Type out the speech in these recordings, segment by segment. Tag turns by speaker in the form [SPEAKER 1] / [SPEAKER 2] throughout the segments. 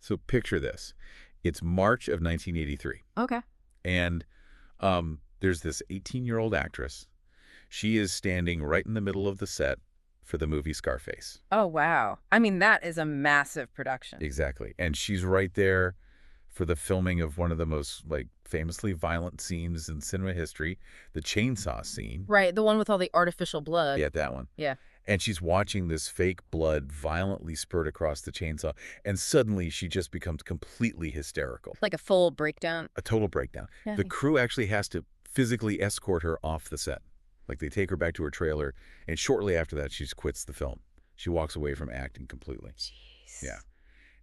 [SPEAKER 1] So picture this. It's March of 1983.
[SPEAKER 2] Okay.
[SPEAKER 1] And there's this 18-year-old actress. She is standing right in the middle of the set for the movie Scarface.
[SPEAKER 2] Oh, wow. I mean, that is a massive production.
[SPEAKER 1] Exactly. And she's right there for the filming of one of the most, famously violent scenes in cinema history, the chainsaw scene.
[SPEAKER 2] Right, the one with all the artificial blood.
[SPEAKER 1] Yeah, that one.
[SPEAKER 2] Yeah.
[SPEAKER 1] And she's watching this fake blood violently spurt across the chainsaw, and suddenly she just becomes completely hysterical.
[SPEAKER 2] Like a full breakdown.
[SPEAKER 1] A total breakdown.
[SPEAKER 2] Yeah.
[SPEAKER 1] The crew actually has to physically escort her off the set. Like, they take her back to her trailer, and shortly after that, she just quits the film. She walks away from acting completely.
[SPEAKER 2] Jeez.
[SPEAKER 1] Yeah.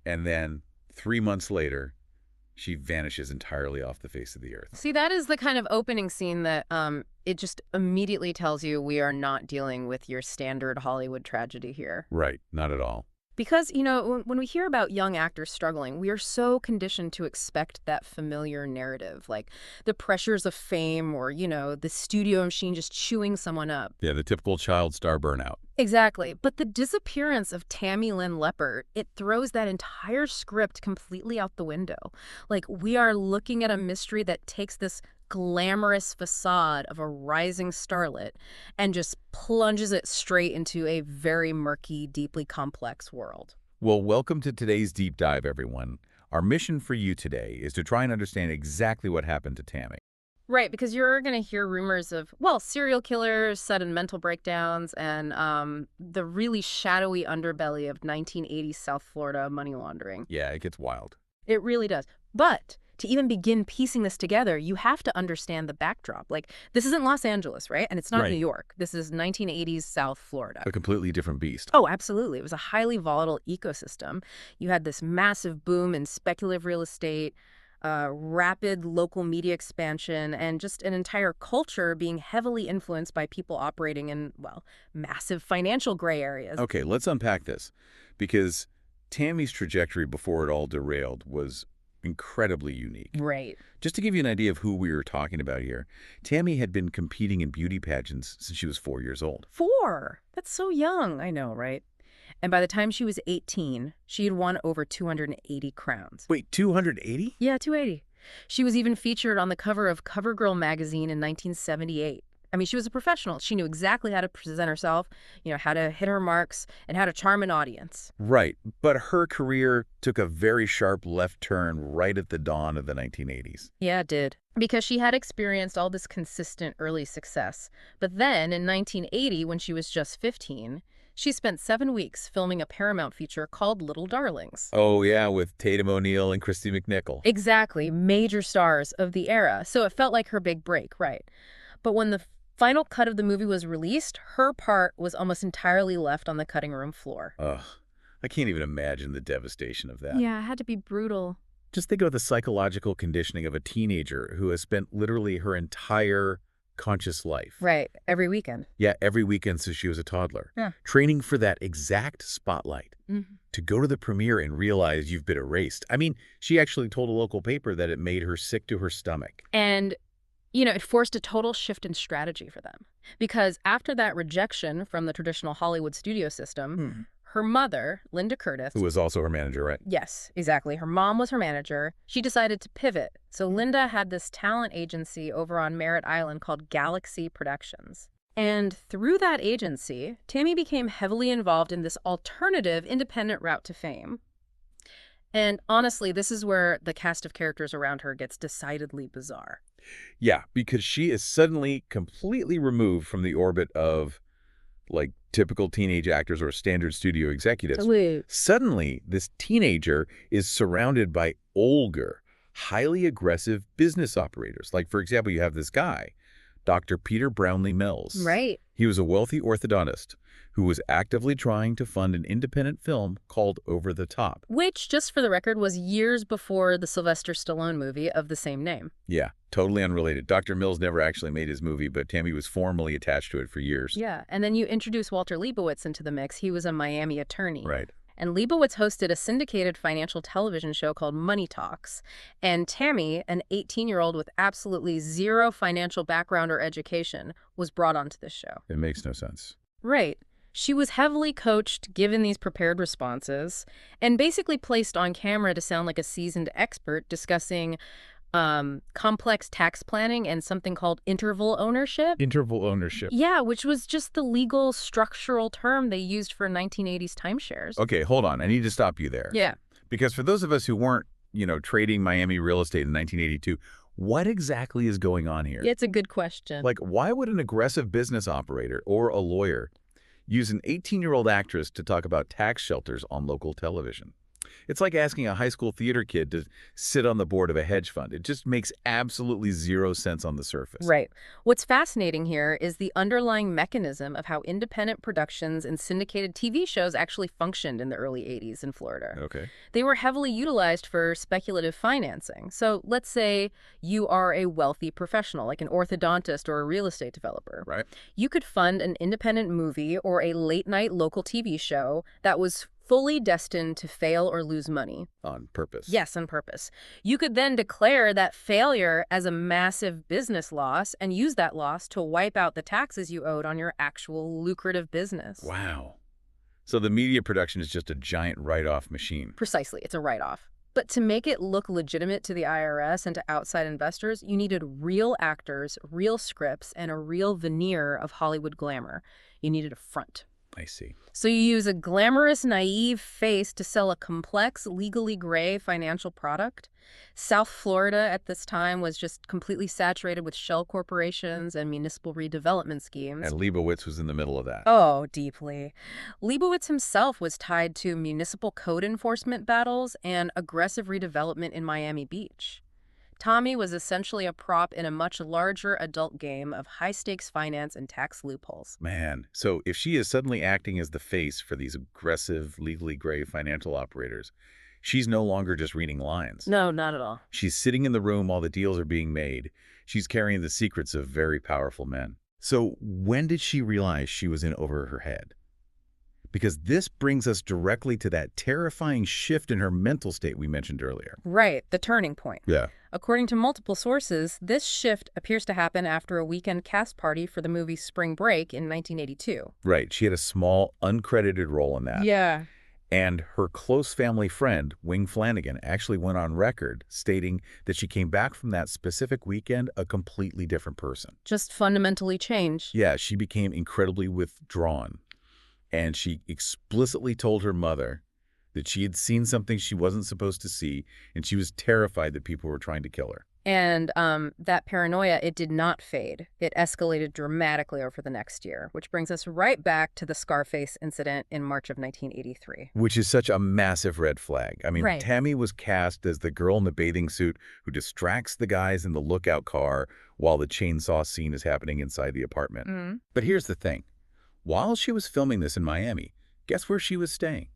[SPEAKER 1] And then 3 months later, she vanishes entirely off the face of the earth.
[SPEAKER 2] See, that is the kind of opening scene that it just immediately tells you we are not dealing with your standard Hollywood tragedy here.
[SPEAKER 1] Right. Not at all.
[SPEAKER 2] Because, when we hear about young actors struggling, we are so conditioned to expect that familiar narrative, like the pressures of fame or, the studio machine just chewing someone up.
[SPEAKER 1] Yeah, the typical child star burnout.
[SPEAKER 2] Exactly. But the disappearance of Tammy Lynn Leppert, it throws that entire script completely out the window. Like, we are looking at a mystery that takes this glamorous facade of a rising starlet and just plunges it straight into a very murky, deeply complex world.
[SPEAKER 1] Well, welcome to today's deep dive, everyone. Our mission for you today is to try and understand exactly what happened to Tammy.
[SPEAKER 2] Right, because you're going to hear rumors of, serial killers, sudden mental breakdowns, and the really shadowy underbelly of 1980s South Florida money laundering.
[SPEAKER 1] Yeah, it gets wild.
[SPEAKER 2] It really does. But to even begin piecing this together, you have to understand the backdrop. Like, this isn't Los Angeles, right? And it's not
[SPEAKER 1] Right.
[SPEAKER 2] New York. This is 1980s South Florida.
[SPEAKER 1] A completely different beast.
[SPEAKER 2] Oh, absolutely. It was a highly volatile ecosystem. You had this massive boom in speculative real estate, rapid local media expansion, and just an entire culture being heavily influenced by people operating in, massive financial gray areas.
[SPEAKER 1] Okay, let's unpack this, because Tammy's trajectory before it all derailed was incredibly unique.
[SPEAKER 2] Right.
[SPEAKER 1] Just to give you an idea of who we were talking about here, Tammy had been competing in beauty pageants since she was 4 years old.
[SPEAKER 2] 4? That's so young. I know, right? And by the time she was 18, she had won over 280 crowns.
[SPEAKER 1] Wait, 280?
[SPEAKER 2] Yeah, 280. She was even featured on the cover of CoverGirl magazine in 1978. I mean, she was a professional. She knew exactly how to present herself, how to hit her marks, and how to charm an audience.
[SPEAKER 1] Right, but her career took a very sharp left turn right at the dawn of the 1980s.
[SPEAKER 2] Yeah, it did. Because she had experienced all this consistent early success. But then, in 1980, when she was just 15, she spent 7 weeks filming a Paramount feature called Little Darlings.
[SPEAKER 1] Oh, yeah, with Tatum O'Neal and Christy McNichol.
[SPEAKER 2] Exactly, major stars of the era. So it felt like her big break, right? But when the final cut of the movie was released, her part was almost entirely left on the cutting room floor.
[SPEAKER 1] Ugh, I can't even imagine the devastation of that.
[SPEAKER 2] Yeah, it had to be brutal.
[SPEAKER 1] Just think of the psychological conditioning of a teenager who has spent literally her entire conscious life.
[SPEAKER 2] Right, every weekend.
[SPEAKER 1] Yeah, every weekend since she was a toddler.
[SPEAKER 2] Yeah.
[SPEAKER 1] Training for that exact spotlight.
[SPEAKER 2] Mm-hmm.
[SPEAKER 1] To go to the premiere and realize you've been erased. I mean, she actually told a local paper that it made her sick to her stomach.
[SPEAKER 2] And it forced a total shift in strategy for them. Because after that rejection from the traditional Hollywood studio system, her mother, Linda Curtis...
[SPEAKER 1] Who was also her manager, right?
[SPEAKER 2] Yes, exactly. Her mom was her manager. She decided to pivot. So Linda had this talent agency over on Merritt Island called Galaxy Productions. And through that agency, Tammy became heavily involved in this alternative independent route to fame. And honestly, this is where the cast of characters around her gets decidedly bizarre.
[SPEAKER 1] Yeah, because she is suddenly completely removed from the orbit of, typical teenage actors or standard studio executives.
[SPEAKER 2] Absolutely.
[SPEAKER 1] Suddenly, this teenager is surrounded by older, highly aggressive business operators. Like, for example, you have this guy, Dr. Peter Brownlee Mills.
[SPEAKER 2] Right.
[SPEAKER 1] He was a wealthy orthodontist who was actively trying to fund an independent film called Over the Top.
[SPEAKER 2] Which, just for the record, was years before the Sylvester Stallone movie of the same name.
[SPEAKER 1] Yeah, totally unrelated. Dr. Mills never actually made his movie, but Tammy was formally attached to it for years.
[SPEAKER 2] Yeah, and then you introduce Walter Leibowitz into the mix. He was a Miami attorney.
[SPEAKER 1] Right.
[SPEAKER 2] And Leibowitz hosted a syndicated financial television show called Money Talks. And Tammy, an 18-year-old with absolutely zero financial background or education, was brought onto this show.
[SPEAKER 1] It makes no sense.
[SPEAKER 2] Right. She was heavily coached, given these prepared responses, and basically placed on camera to sound like a seasoned expert discussing complex tax planning and something called interval ownership.
[SPEAKER 1] Interval ownership.
[SPEAKER 2] Yeah, which was just the legal structural term they used for 1980s timeshares.
[SPEAKER 1] Okay, hold on. I need to stop you there.
[SPEAKER 2] Yeah.
[SPEAKER 1] Because for those of us who weren't, trading Miami real estate in 1982, what exactly is going on here?
[SPEAKER 2] It's a good question.
[SPEAKER 1] Like, why would an aggressive business operator or a lawyer use an 18-year-old actress to talk about tax shelters on local television? It's like asking a high school theater kid to sit on the board of a hedge fund. It just makes absolutely zero sense on the surface.
[SPEAKER 2] Right. What's fascinating here is the underlying mechanism of how independent productions and syndicated TV shows actually functioned in the early 80s in Florida.
[SPEAKER 1] Okay.
[SPEAKER 2] They were heavily utilized for speculative financing. So let's say you are a wealthy professional, like an orthodontist or a real estate developer.
[SPEAKER 1] Right.
[SPEAKER 2] You could fund an independent movie or a late-night local TV show that was fully destined to fail or lose money.
[SPEAKER 1] On purpose.
[SPEAKER 2] Yes, on purpose. You could then declare that failure as a massive business loss and use that loss to wipe out the taxes you owed on your actual lucrative business.
[SPEAKER 1] Wow. So the media production is just a giant write-off machine.
[SPEAKER 2] Precisely. It's a write-off. But to make it look legitimate to the IRS and to outside investors, you needed real actors, real scripts, and a real veneer of Hollywood glamour. You needed a front.
[SPEAKER 1] I see.
[SPEAKER 2] So you use a glamorous, naive face to sell a complex, legally gray financial product. South Florida at this time was just completely saturated with shell corporations and municipal redevelopment schemes.
[SPEAKER 1] And Leibowitz was in the middle of that.
[SPEAKER 2] Oh, deeply. Leibowitz himself was tied to municipal code enforcement battles and aggressive redevelopment in Miami Beach. Tommy was essentially a prop in a much larger adult game of high-stakes finance and tax loopholes.
[SPEAKER 1] Man, so if she is suddenly acting as the face for these aggressive, legally gray financial operators, she's no longer just reading lines.
[SPEAKER 2] No, not at all.
[SPEAKER 1] She's sitting in the room while the deals are being made. She's carrying the secrets of very powerful men. So when did she realize she was in over her head? Because this brings us directly to that terrifying shift in her mental state we mentioned earlier.
[SPEAKER 2] Right, the turning point.
[SPEAKER 1] Yeah.
[SPEAKER 2] According to multiple sources, this shift appears to happen after a weekend cast party for the movie Spring Break in 1982.
[SPEAKER 1] Right. She had a small, uncredited role in that.
[SPEAKER 2] Yeah.
[SPEAKER 1] And her close family friend, Wing Flanagan, actually went on record stating that she came back from that specific weekend a completely different person.
[SPEAKER 2] Just fundamentally changed.
[SPEAKER 1] Yeah, she became incredibly withdrawn. And she explicitly told her mother that she had seen something she wasn't supposed to see, and she was terrified that people were trying to kill her.
[SPEAKER 2] And that paranoia, it did not fade. It escalated dramatically over the next year, which brings us right back to the Scarface incident in March of 1983.
[SPEAKER 1] Which is such a massive red flag. I mean,
[SPEAKER 2] Right.
[SPEAKER 1] Tammy was cast as the girl in the bathing suit who distracts the guys in the lookout car while the chainsaw scene is happening inside the apartment.
[SPEAKER 2] Mm.
[SPEAKER 1] But here's the thing. While she was filming this in Miami, guess where she was staying?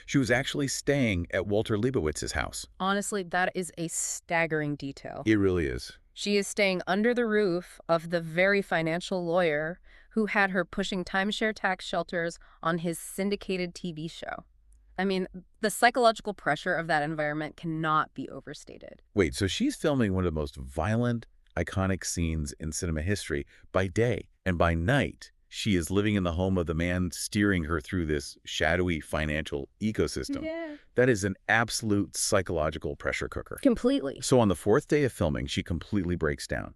[SPEAKER 1] She was actually staying at Walter Leibowitz's house.
[SPEAKER 2] Honestly, that is a staggering detail.
[SPEAKER 1] It really is.
[SPEAKER 2] She is staying under the roof of the very financial lawyer who had her pushing timeshare tax shelters on his syndicated TV show. I mean, the psychological pressure of that environment cannot be overstated.
[SPEAKER 1] Wait, so she's filming one of the most violent, iconic scenes in cinema history by day, and by night, she is living in the home of the man steering her through this shadowy financial ecosystem.
[SPEAKER 2] Yeah.
[SPEAKER 1] That is an absolute psychological pressure cooker.
[SPEAKER 2] Completely.
[SPEAKER 1] So on the fourth day of filming, she completely breaks down.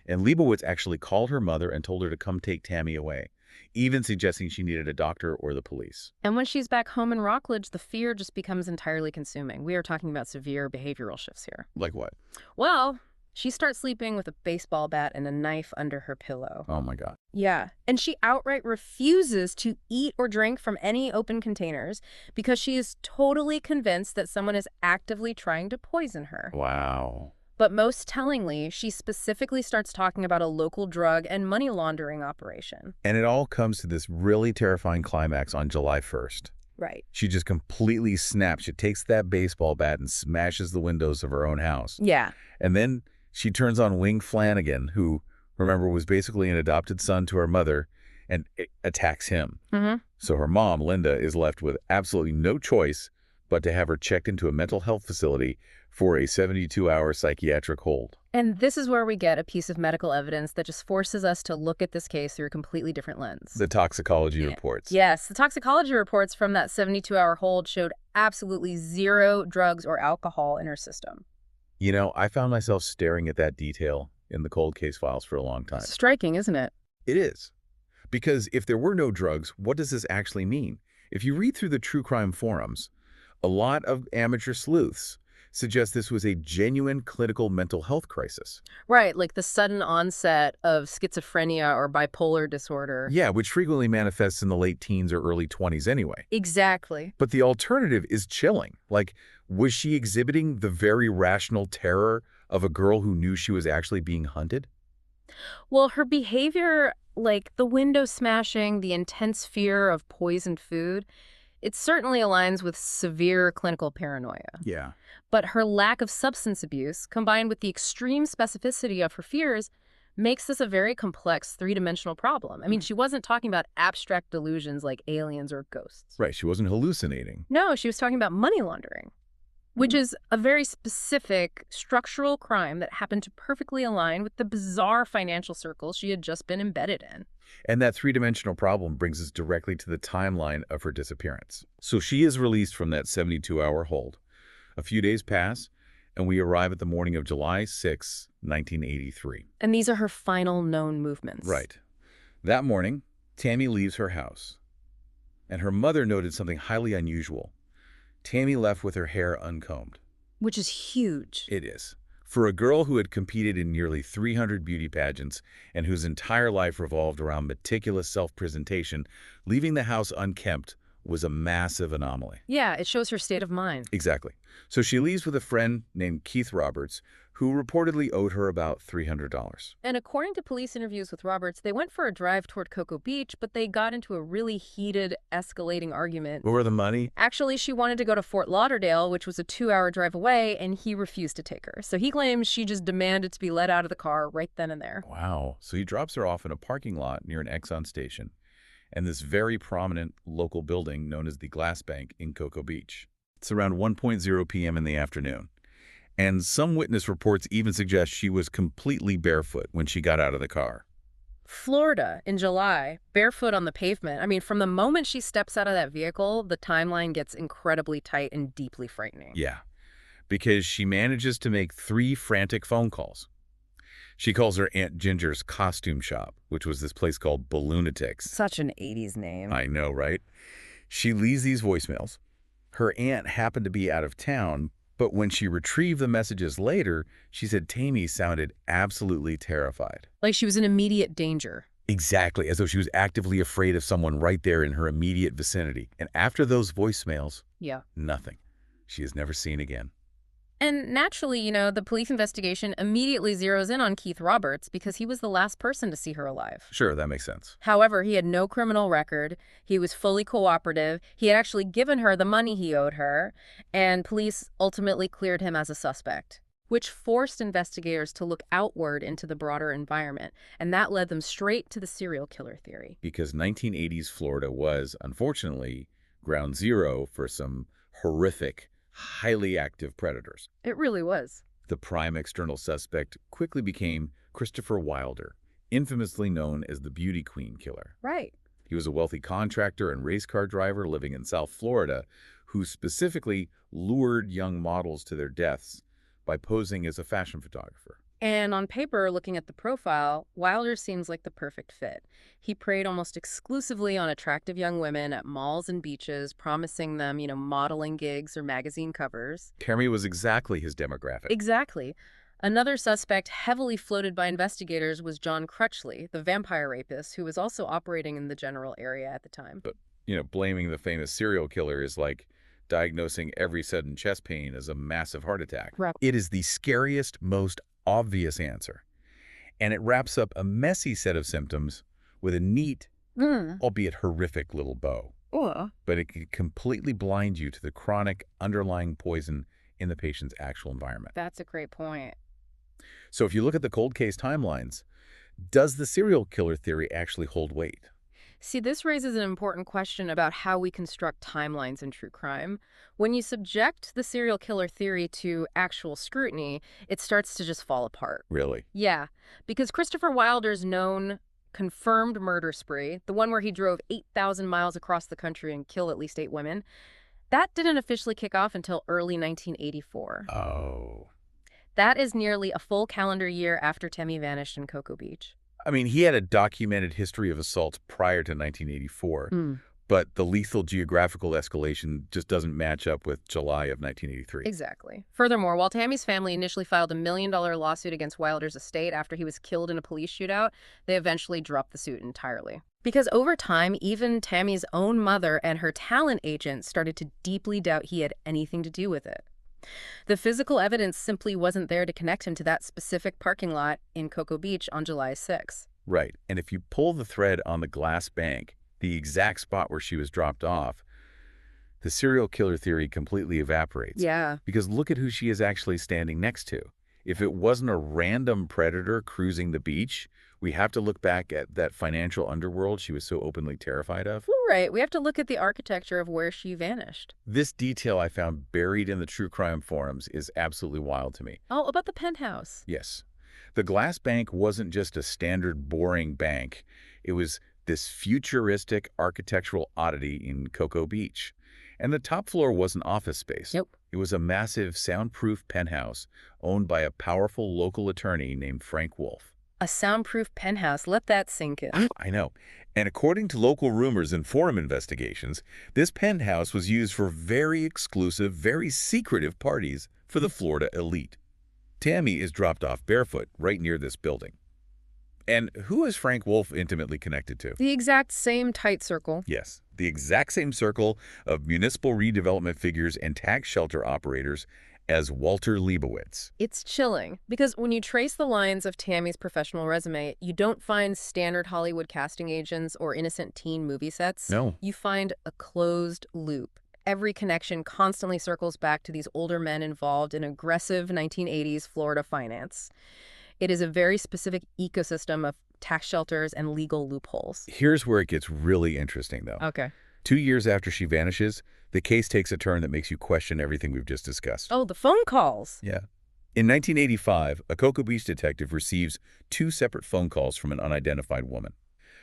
[SPEAKER 1] And Leibowitz actually called her mother and told her to come take Tammy away, even suggesting she needed a doctor or the police.
[SPEAKER 2] And when she's back home in Rockledge, the fear just becomes entirely consuming. We are talking about severe behavioral shifts here.
[SPEAKER 1] Like what?
[SPEAKER 2] Well, she starts sleeping with a baseball bat and a knife under her pillow.
[SPEAKER 1] Oh my God.
[SPEAKER 2] Yeah, and she outright refuses to eat or drink from any open containers because she is totally convinced that someone is actively trying to poison her.
[SPEAKER 1] Wow.
[SPEAKER 2] But most tellingly, she specifically starts talking about a local drug and money laundering operation.
[SPEAKER 1] And it all comes to this really terrifying climax on July 1st.
[SPEAKER 2] Right.
[SPEAKER 1] She just completely snaps. She takes that baseball bat and smashes the windows of her own house.
[SPEAKER 2] Yeah.
[SPEAKER 1] And then she turns on Wing Flanagan, who, remember, was basically an adopted son to her mother, and attacks him.
[SPEAKER 2] Mm-hmm.
[SPEAKER 1] So her mom, Linda, is left with absolutely no choice but to have her checked into a mental health facility for a 72-hour psychiatric hold.
[SPEAKER 2] And this is where we get a piece of medical evidence that just forces us to look at this case through a completely different lens.
[SPEAKER 1] The toxicology reports.
[SPEAKER 2] Yes, the toxicology reports from that 72-hour hold showed absolutely zero drugs or alcohol in her system.
[SPEAKER 1] You know, I found myself staring at that detail in the cold case files for a long time.
[SPEAKER 2] It's striking, isn't it?
[SPEAKER 1] It is. Because if there were no drugs, what does this actually mean? If you read through the true crime forums, a lot of amateur sleuths suggest this was a genuine clinical mental health crisis.
[SPEAKER 2] Right, like the sudden onset of schizophrenia or bipolar disorder.
[SPEAKER 1] Yeah, which frequently manifests in the late teens or early 20s anyway.
[SPEAKER 2] Exactly.
[SPEAKER 1] But the alternative is chilling. Like, was she exhibiting the very rational terror of a girl who knew she was actually being hunted?
[SPEAKER 2] Well, her behavior, like the window smashing, the intense fear of poisoned food, it certainly aligns with severe clinical paranoia.
[SPEAKER 1] Yeah.
[SPEAKER 2] But her lack of substance abuse, combined with the extreme specificity of her fears, makes this a very complex three-dimensional problem. I mean, she wasn't talking about abstract delusions like aliens or ghosts.
[SPEAKER 1] Right, she wasn't hallucinating.
[SPEAKER 2] No, she was talking about money laundering, which is a very specific structural crime that happened to perfectly align with the bizarre financial circles she had just been embedded in.
[SPEAKER 1] And that three-dimensional problem brings us directly to the timeline of her disappearance. So she is released from that 72-hour hold. A few days pass, and we arrive at the morning of July 6, 1983.
[SPEAKER 2] And these are her final known movements.
[SPEAKER 1] Right. That morning, Tammy leaves her house. And her mother noted something highly unusual. Tammy left with her hair uncombed.
[SPEAKER 2] Which is huge.
[SPEAKER 1] It is. For a girl who had competed in nearly 300 beauty pageants and whose entire life revolved around meticulous self-presentation, leaving the house unkempt was a massive anomaly.
[SPEAKER 2] Yeah, it shows her state of mind.
[SPEAKER 1] Exactly. So she leaves with a friend named Keith Roberts, who reportedly owed her about $300.
[SPEAKER 2] And according to police interviews with Roberts, they went for a drive toward Cocoa Beach, but they got into a really heated, escalating argument.
[SPEAKER 1] Over the money?
[SPEAKER 2] Actually, she wanted to go to Fort Lauderdale, which was a 2-hour drive away, and he refused to take her. So he claims she just demanded to be let out of the car right then and there.
[SPEAKER 1] Wow. So he drops her off in a parking lot near an Exxon station and this very prominent local building known as the Glass Bank in Cocoa Beach. It's around 1:00 p.m. in the afternoon. And some witness reports even suggest she was completely barefoot when she got out of the car.
[SPEAKER 2] Florida, in July, barefoot on the pavement. I mean, from the moment she steps out of that vehicle, the timeline gets incredibly tight and deeply frightening.
[SPEAKER 1] Yeah, because she manages to make 3 frantic phone calls. She calls her Aunt Ginger's costume shop, which was this place called Balloonatics.
[SPEAKER 2] Such an 80s name.
[SPEAKER 1] I know, right? She leaves these voicemails. Her aunt happened to be out of town, but when she retrieved the messages later, she said Tammy sounded absolutely terrified.
[SPEAKER 2] Like she was in immediate danger.
[SPEAKER 1] Exactly, as though she was actively afraid of someone right there in her immediate vicinity. And after those voicemails,
[SPEAKER 2] Yeah.
[SPEAKER 1] nothing. She is never seen again.
[SPEAKER 2] And naturally, the police investigation immediately zeroes in on Keith Roberts because he was the last person to see her alive.
[SPEAKER 1] Sure, that makes sense.
[SPEAKER 2] However, he had no criminal record. He was fully cooperative. He had actually given her the money he owed her, and police ultimately cleared him as a suspect, which forced investigators to look outward into the broader environment, and that led them straight to the serial killer theory.
[SPEAKER 1] Because 1980s Florida was, unfortunately, ground zero for some horrific, highly active predators.
[SPEAKER 2] It really was.
[SPEAKER 1] The prime external suspect quickly became Christopher Wilder, infamously known as the Beauty Queen Killer.
[SPEAKER 2] Right.
[SPEAKER 1] He was a wealthy contractor and race car driver living in South Florida who specifically lured young models to their deaths by posing as a fashion photographer.
[SPEAKER 2] And on paper, looking at the profile, Wilder seems like the perfect fit. He preyed almost exclusively on attractive young women at malls and beaches, promising them, modeling gigs or magazine covers.
[SPEAKER 1] Tammy was exactly his demographic.
[SPEAKER 2] Exactly. Another suspect heavily floated by investigators was John Crutchley, the vampire rapist, who was also operating in the general area at the time.
[SPEAKER 1] But, blaming the famous serial killer is like diagnosing every sudden chest pain as a massive heart attack.
[SPEAKER 2] Right.
[SPEAKER 1] It is the scariest, most obvious answer. And it wraps up a messy set of symptoms with a neat, albeit horrific little bow. But it can completely blind you to the chronic underlying poison in the patient's actual environment.
[SPEAKER 2] That's a great point.
[SPEAKER 1] So if you look at the cold case timelines, does the serial killer theory actually hold weight?
[SPEAKER 2] See, this raises an important question about how we construct timelines in true crime. When you subject the serial killer theory to actual scrutiny, it starts to just fall apart.
[SPEAKER 1] Really?
[SPEAKER 2] Yeah, because Christopher Wilder's known confirmed murder spree, the one where he drove 8,000 miles across the country and killed at least 8 women, that didn't officially kick off until early 1984.
[SPEAKER 1] Oh.
[SPEAKER 2] That is nearly a full calendar year after Tammy vanished in Cocoa Beach.
[SPEAKER 1] I mean, he had a documented history of assaults prior to 1984, but the lethal geographical escalation just doesn't match up with July of 1983.
[SPEAKER 2] Exactly. Furthermore, while Tammy's family initially filed a $1 million lawsuit against Wilder's estate after he was killed in a police shootout, they eventually dropped the suit entirely. Because over time, even Tammy's own mother and her talent agent started to deeply doubt he had anything to do with it. The physical evidence simply wasn't there to connect him to that specific parking lot in Cocoa Beach on July 6.
[SPEAKER 1] Right. And if you pull the thread on the glass bank, the exact spot where she was dropped off, the serial killer theory completely evaporates.
[SPEAKER 2] Yeah.
[SPEAKER 1] Because look at who she is actually standing next to. If it wasn't a random predator cruising the beach, we have to look back at that financial underworld she was so openly terrified of.
[SPEAKER 2] Right. We have to look at the architecture of where she vanished.
[SPEAKER 1] This detail I found buried in the true crime forums is absolutely wild to me.
[SPEAKER 2] Oh, about the penthouse.
[SPEAKER 1] Yes. The glass bank wasn't just a standard boring bank. It was this futuristic architectural oddity in Cocoa Beach. And the top floor wasn't office space.
[SPEAKER 2] Nope.
[SPEAKER 1] It was a massive soundproof penthouse owned by a powerful local attorney named Frank Wolf.
[SPEAKER 2] A soundproof penthouse. Let that sink in.
[SPEAKER 1] I know. And according to local rumors and forum investigations, this penthouse was used for very exclusive, very secretive parties for the Florida elite. Tammy is dropped off barefoot right near this building. And who is Frank Wolf intimately connected to?
[SPEAKER 2] The exact same tight circle.
[SPEAKER 1] Yes, the exact same circle of municipal redevelopment figures and tax shelter operators as Walter Leibowitz.
[SPEAKER 2] It's chilling, because when you trace the lines of Tammy's professional resume, you don't find standard Hollywood casting agents or innocent teen movie sets.
[SPEAKER 1] No.
[SPEAKER 2] You find a closed loop. Every connection constantly circles back to these older men involved in aggressive 1980s Florida finance. It is a very specific ecosystem of tax shelters and legal loopholes.
[SPEAKER 1] Here's where it gets really interesting, though.
[SPEAKER 2] Okay.
[SPEAKER 1] 2 years after she vanishes, the case takes a turn that makes you question everything we've just discussed.
[SPEAKER 2] Oh, the phone calls.
[SPEAKER 1] Yeah. In 1985, a Cocoa Beach detective receives 2 separate phone calls from an unidentified woman.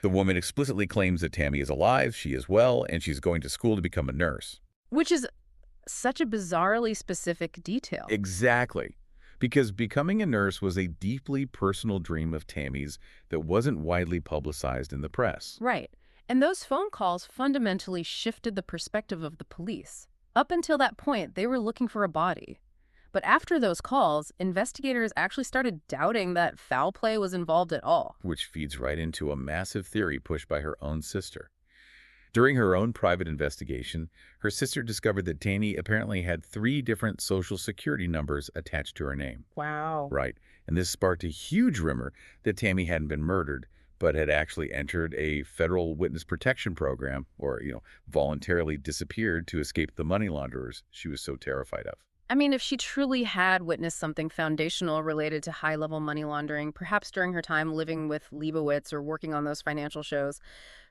[SPEAKER 1] The woman explicitly claims that Tammy is alive, she is well, and she's going to school to become a nurse.
[SPEAKER 2] Which is such a bizarrely specific detail.
[SPEAKER 1] Exactly. Because becoming a nurse was a deeply personal dream of Tammy's that wasn't widely publicized in the press.
[SPEAKER 2] Right. And those phone calls fundamentally shifted the perspective of the police. Up until that point, they were looking for a body. But after those calls, investigators actually started doubting that foul play was involved at all.
[SPEAKER 1] Which feeds right into a massive theory pushed by her own sister. During her own private investigation, her sister discovered that Tammy apparently had 3 different Social Security numbers attached to her name.
[SPEAKER 2] Wow.
[SPEAKER 1] Right. And this sparked a huge rumor that Tammy hadn't been murdered, but had actually entered a federal witness protection program or, voluntarily disappeared to escape the money launderers she was so terrified of.
[SPEAKER 2] I mean, if she truly had witnessed something foundational related to high-level money laundering, perhaps during her time living with Leibowitz or working on those financial shows,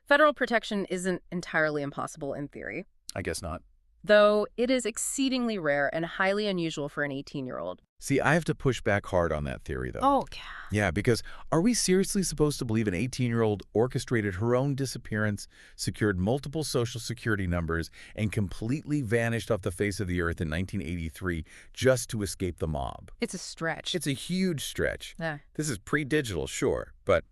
[SPEAKER 2] federal protection isn't entirely impossible in theory.
[SPEAKER 1] I guess not.
[SPEAKER 2] Though it is exceedingly rare and highly unusual for an 18-year-old.
[SPEAKER 1] See, I have to push back hard on that theory, though.
[SPEAKER 2] Oh, yeah.
[SPEAKER 1] Yeah, because are we seriously supposed to believe an 18-year-old orchestrated her own disappearance, secured multiple Social Security numbers, and completely vanished off the face of the earth in 1983 just to escape the mob?
[SPEAKER 2] It's a stretch.
[SPEAKER 1] It's a huge stretch.
[SPEAKER 2] Yeah.
[SPEAKER 1] This is pre-digital, sure, but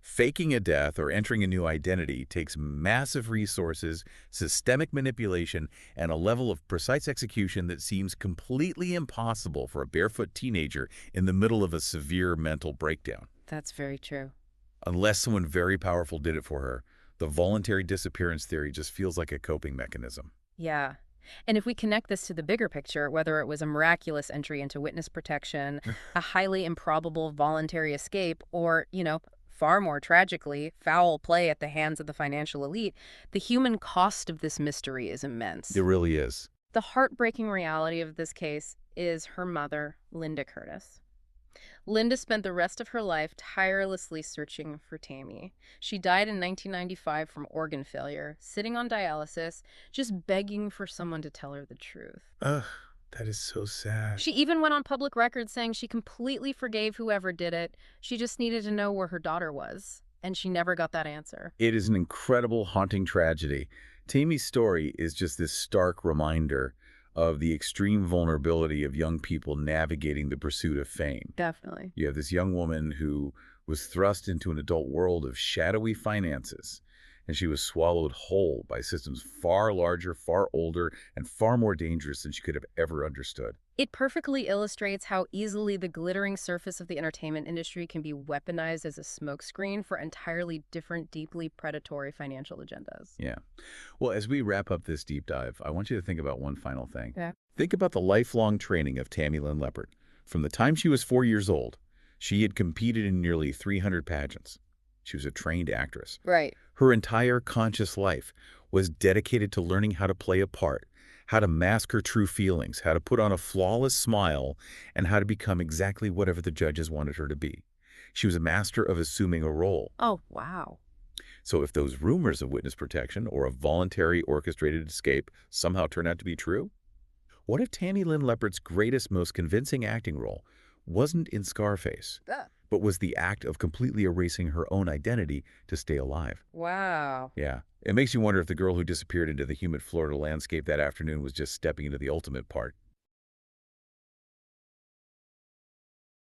[SPEAKER 1] faking a death or entering a new identity takes massive resources, systemic manipulation, and a level of precise execution that seems completely impossible for a barefoot teenager in the middle of a severe mental breakdown.
[SPEAKER 2] That's very true.
[SPEAKER 1] Unless someone very powerful did it for her, the voluntary disappearance theory just feels like a coping mechanism.
[SPEAKER 2] Yeah. And if we connect this to the bigger picture, whether it was a miraculous entry into witness protection, a highly improbable voluntary escape, or, far more tragically, foul play at the hands of the financial elite, the human cost of this mystery is immense.
[SPEAKER 1] It really is.
[SPEAKER 2] The heartbreaking reality of this case is her mother, Linda Curtis. Linda spent the rest of her life tirelessly searching for Tammy. She died in 1995 from organ failure, sitting on dialysis, just begging for someone to tell her the truth.
[SPEAKER 1] Ugh, that is so sad.
[SPEAKER 2] She even went on public record saying she completely forgave whoever did it. She just needed to know where her daughter was, and she never got that answer.
[SPEAKER 1] It is an incredible, haunting tragedy. Tammy's story is just this stark reminder of the extreme vulnerability of young people navigating the pursuit of fame.
[SPEAKER 2] Definitely.
[SPEAKER 1] You have this young woman who was thrust into an adult world of shadowy finances, and she was swallowed whole by systems far larger, far older, and far more dangerous than she could have ever understood.
[SPEAKER 2] It perfectly illustrates how easily the glittering surface of the entertainment industry can be weaponized as a smokescreen for entirely different, deeply predatory financial agendas.
[SPEAKER 1] Yeah. Well, as we wrap up this deep dive, I want you to think about one final thing.
[SPEAKER 2] Yeah.
[SPEAKER 1] Think about the lifelong training of Tammy Lynn Leppert. From the time she was 4 years old, she had competed in nearly 300 pageants. She was a trained actress.
[SPEAKER 2] Right.
[SPEAKER 1] Her entire conscious life was dedicated to learning how to play a part, how to mask her true feelings, how to put on a flawless smile, and how to become exactly whatever the judges wanted her to be. She was a master of assuming a role.
[SPEAKER 2] Oh, wow.
[SPEAKER 1] So if those rumors of witness protection or a voluntary orchestrated escape somehow turn out to be true, what if Tammy Lynn Leppert's greatest, most convincing acting role wasn't in Scarface, but was the act of completely erasing her own identity to stay alive?
[SPEAKER 2] Wow.
[SPEAKER 1] Yeah. It makes you wonder if the girl who disappeared into the humid Florida landscape that afternoon was just stepping into the ultimate part.